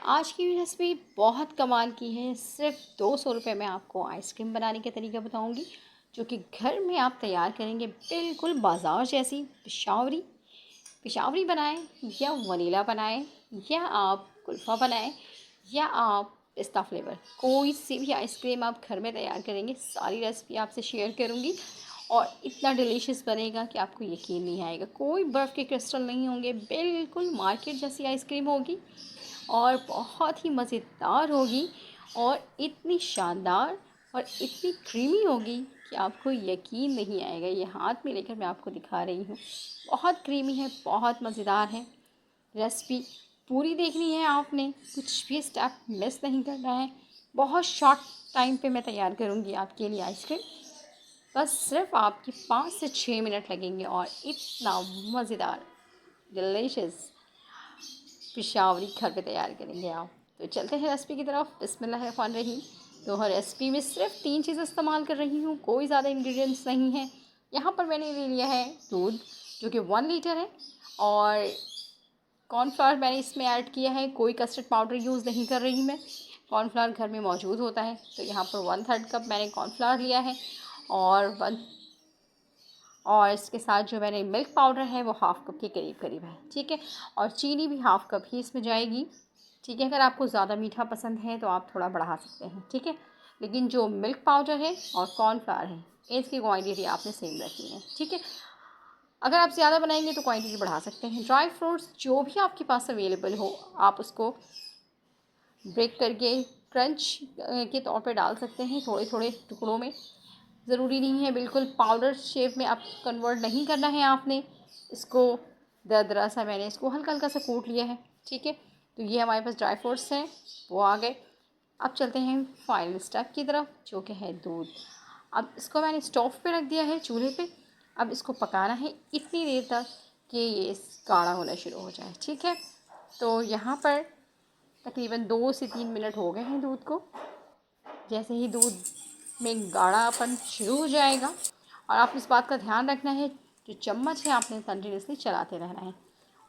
आज की रेसिपी बहुत कमाल की है। सिर्फ 200 रुपये में आपको आइसक्रीम बनाने का तरीका बताऊंगी, जो कि घर में आप तैयार करेंगे बिल्कुल बाजार जैसी। पिशावरी पिशावरी बनाएं या वनीला बनाएं या आप कुल्फ़ा बनाएं या आप पिस्ता फ्लेवर, कोई सी भी आइसक्रीम आप घर में तैयार करेंगे, सारी रेसिपी आपसे शेयर करूंगी। और इतना डिलीशियस बनेगा कि आपको यकीन नहीं आएगा। कोई बर्फ़ के क्रिस्टल नहीं होंगे, बिल्कुल मार्केट जैसी आइसक्रीम होगी और बहुत ही मज़ेदार होगी और इतनी शानदार और इतनी क्रीमी होगी कि आपको यकीन नहीं आएगा। ये हाथ में लेकर मैं आपको दिखा रही हूँ। बहुत क्रीमी है, बहुत मज़ेदार है। रेसिपी पूरी देखनी है आपने, कुछ भी स्टेप मिस नहीं करना है। बहुत शॉर्ट टाइम पे मैं तैयार करूँगी आपके लिए आइसक्रीम। बस सिर्फ आपके 5 से 6 मिनट लगेंगे और इतना मज़ेदार डिलीशियस पिशावरी घर पे तैयार करेंगे आप। तो चलते हैं रेसिपी की तरफ। बिस्मिल्लाहिर्रहमानिर्रहीम। तो हर रेसिपी में सिर्फ 3 चीज़ इस्तेमाल कर रही हूँ, कोई ज़्यादा इंग्रेडिएंट्स नहीं है। यहाँ पर मैंने ले लिया है दूध, जो कि 1 लीटर है, और कॉर्नफ्लावर मैंने इसमें ऐड किया है। कोई कस्टर्ड पाउडर यूज़ नहीं कर रही मैं, कॉर्नफ्लावर घर में मौजूद होता है। तो यहाँ पर 1/3 कप मैंने कॉर्नफ्लावर लिया है, और इसके साथ जो मैंने मिल्क पाउडर है वो हाफ़ कप के करीब करीब है, ठीक है। और चीनी भी हाफ़ कप ही इसमें जाएगी, ठीक है। अगर आपको ज़्यादा मीठा पसंद है तो आप थोड़ा बढ़ा सकते हैं, ठीक है। लेकिन जो मिल्क पाउडर है और कॉर्नफ्लावर है, इसकी क्वांटिटी आपने सेम रखनी है, ठीक है। अगर आप ज़्यादा बनाएंगे तो क्वांटिटी बढ़ा सकते हैं। ड्राई फ्रूट्स जो भी आपके पास अवेलेबल हो, आप उसको ब्रेक करके क्रंच के तौर पे डाल सकते हैं, थोड़े थोड़े टुकड़ों में। ज़रूरी नहीं है बिल्कुल पाउडर शेप में आप कन्वर्ट नहीं करना है आपने इसको। दरदरा सा मैंने इसको हल्का हल्का सा कूट लिया है, ठीक है। तो ये हमारे पास ड्राई फ्रूट्स हैं, वो आ गए। अब चलते हैं फाइनल स्टेप की तरफ, जो कि है दूध। अब इसको मैंने स्टोव पे रख दिया है, चूल्हे पे। अब इसको पकाना है इतनी देर तक कि ये गाढ़ा होना शुरू हो जाए, ठीक है। तो यहाँ पर तकरीबन 2 से 3 मिनट हो गए हैं दूध को। जैसे ही दूध में गाढ़ापन शुरू हो जाएगा, और आप इस बात का ध्यान रखना है, जो चम्मच है आपने कंटिन्यूसली चलाते रहना है।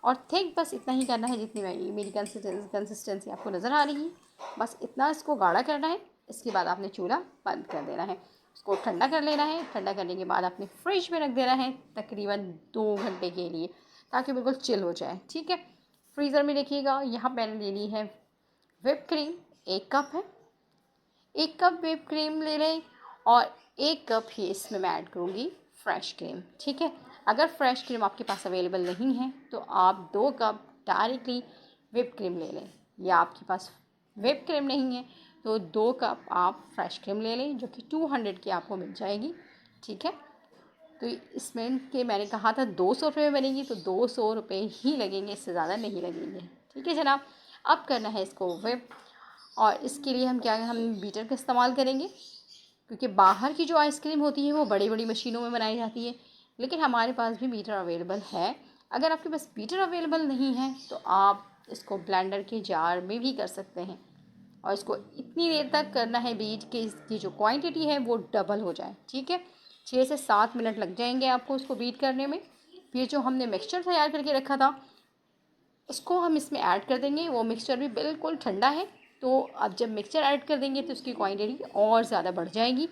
और थिक बस इतना ही करना है जितनी मेरी कंसिस्टेंसी आपको नज़र आ रही है। बस इतना इसको गाढ़ा करना है। इसके बाद आपने चूल्हा बंद कर देना है, उसको ठंडा कर लेना है। ठंडा करने के बाद आपने फ्रिज में रख देना है तकरीबन 2 घंटे के लिए, ताकि बिल्कुल चिल हो जाए, ठीक है। फ्रीज़र में देखिएगा, यहाँ मैंने ले ली है व्हिप क्रीम, 1 कप है। 1 कप व्हिप क्रीम ले लें, और 1 कप ही इसमें मैं ऐड करूँगी फ्रेश क्रीम, ठीक है। अगर फ्रेश क्रीम आपके पास अवेलेबल नहीं है तो आप 2 कप डायरेक्टली व्हिप क्रीम ले लें, या आपके पास व्हिप क्रीम नहीं है तो 2 कप आप फ्रेश क्रीम ले लें, जो कि 200 की आपको मिल जाएगी, ठीक है। तो इसमें के मैंने कहा था 200 रुपये में बनेगी, तो 200 रुपये ही लगेंगे, इससे ज़्यादा नहीं लगेंगे, ठीक है जनाब। अब करना है इसको व्हिप, और इसके लिए हम बीटर का इस्तेमाल करेंगे, क्योंकि बाहर की जो आइसक्रीम होती है वो बड़ी बड़ी मशीनों में बनाई जाती है, लेकिन हमारे पास भी बीटर अवेलेबल है। अगर आपके पास बीटर अवेलेबल नहीं है तो आप इसको ब्लेंडर के जार में भी कर सकते हैं, और इसको इतनी देर तक करना है बीट कि इसकी जो क्वांटिटी है वो डबल हो जाए, ठीक है। 6 से 7 मिनट लग जाएंगे आपको उसको बीट करने में। फिर जो हमने मिक्सचर तैयार करके रखा था उसको हम इसमें ऐड कर देंगे। वो मिक्सचर भी बिल्कुल ठंडा है, तो अब जब मिक्सचर ऐड कर देंगे तो उसकी क्वांटिटी और ज़्यादा बढ़ जाएगी।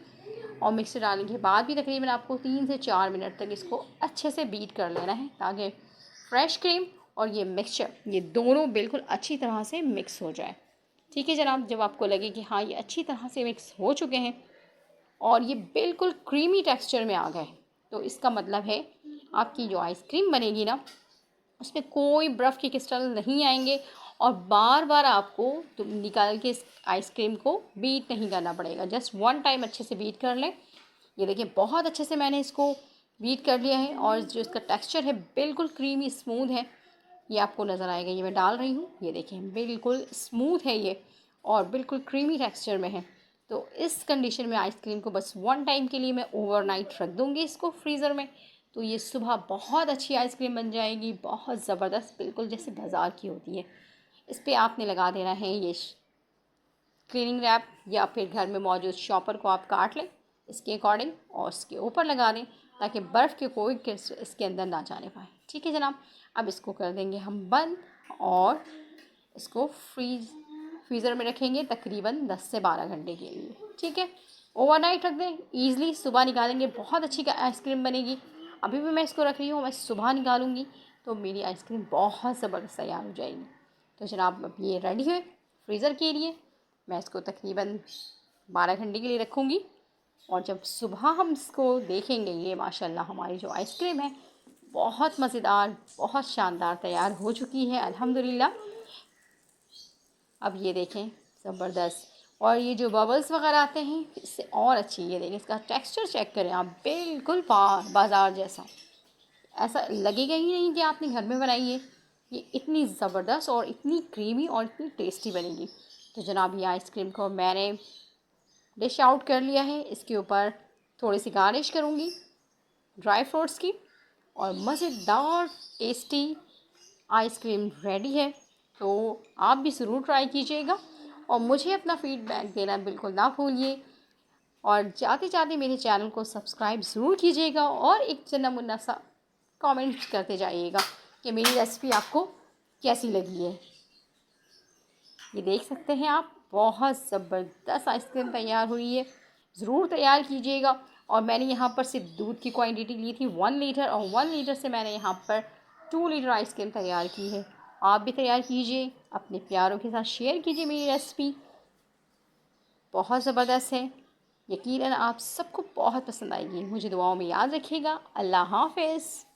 और मिक्सचर डालने के बाद भी तकरीबन आपको 3 से 4 मिनट तक इसको अच्छे से बीट कर लेना है, ताकि फ्रेश क्रीम और ये मिक्सचर, ये दोनों बिल्कुल अच्छी तरह से मिक्स हो जाए, ठीक है जनाब। जब आपको लगे कि हाँ ये अच्छी तरह से मिक्स हो चुके हैं और ये बिल्कुल क्रीमी टेक्सचर में आ गए, तो इसका मतलब है आपकी जो आइसक्रीम बनेगी ना, उसमें कोई बर्फ़ के क्रिस्टल नहीं आएंगे, और बार बार आपको तो निकाल के इस आइसक्रीम को बीट नहीं करना पड़ेगा। जस्ट 1 टाइम अच्छे से बीट कर लें। ये देखिए बहुत अच्छे से मैंने इसको बीट कर लिया है, और जो इसका टेक्सचर है बिल्कुल क्रीमी स्मूथ है, ये आपको नज़र आएगा। ये मैं डाल रही हूँ, ये देखिए बिल्कुल स्मूथ है ये, और बिल्कुल क्रीमी टेक्सचर में है। तो इस कंडीशन में आइसक्रीम को बस 1 टाइम के लिए मैं ओवरनाइट रख दूँगी इसको फ्रीज़र में। तो ये सुबह बहुत अच्छी आइसक्रीम बन जाएगी, बहुत ज़बरदस्त, बिल्कुल जैसे बाज़ार की होती है। इस पर आपने लगा देना है ये क्लीनिंग रैप, या फिर घर में मौजूद शॉपर को आप काट लें इसके अकॉर्डिंग, और इसके ऊपर लगा दें, ताकि बर्फ़ के कोई क्रिस्टल इसके अंदर ना जाने पाए, ठीक है जनाब। अब इसको कर देंगे हम बंद, और इसको फ्रीज फ्रीज़र में रखेंगे तकरीबन 10 से 12 घंटे के लिए, ठीक है। ओवरनाइट रख दें, ईज़िली सुबह निकालेंगे बहुत अच्छी आइसक्रीम बनेगी। अभी भी मैं इसको रख रही हूँ, मैं सुबह निकालूंगी तो मेरी आइसक्रीम बहुत ज़बरदस्त तैयार हो जाएगी। तो जनाब अब ये रेडी है फ्रीज़र के लिए। मैं इसको तकरीबन 12 घंटे के लिए रखूँगी और जब सुबह हम इसको देखेंगे, ये माशाल्लाह हमारी जो आइसक्रीम है बहुत मज़ेदार, बहुत शानदार तैयार हो चुकी है अल्हम्दुलिल्लाह। अब ये देखें ज़बरदस्त, और ये जो बबल्स वगैरह आते हैं इससे और अच्छी, ये देखें इसका टेक्सचर चेक करें आप, बिल्कुल बाज़ार जैसा, ऐसा लगेगा ही नहीं कि आपने घर में बनाई है। ये इतनी ज़बरदस्त और इतनी क्रीमी और इतनी टेस्टी बनेगी। तो जनाब ये आइसक्रीम को मैंने डिश आउट कर लिया है, इसके ऊपर थोड़ी सी गार्निश करूँगी ड्राई फ्रूट्स की, और मज़ेदार टेस्टी आइसक्रीम रेडी है। तो आप भी ज़रूर ट्राई कीजिएगा और मुझे अपना फ़ीडबैक देना बिल्कुल ना भूलिए, और जाते जाते मेरे चैनल को सब्सक्राइब ज़रूर कीजिएगा और एक चन्ना मुन्ना सा कमेंट करते जाइएगा कि मेरी रेसिपी आपको कैसी लगी है। ये देख सकते हैं आप, बहुत ज़बरदस्त आइसक्रीम तैयार हुई है, ज़रूर तैयार कीजिएगा। और मैंने यहाँ पर सिर्फ दूध की क्वांटिटी ली थी 1 लीटर, और 1 लीटर से मैंने यहाँ पर 2 लीटर आइसक्रीम तैयार की है। आप भी तैयार कीजिए, अपने प्यारों के साथ शेयर कीजिए मेरी रेसिपी, बहुत ज़बरदस्त है। यकीनन आप सबको बहुत पसंद आएगी। मुझे दुआओं में याद रखिएगा। अल्लाह हाफ़िज़।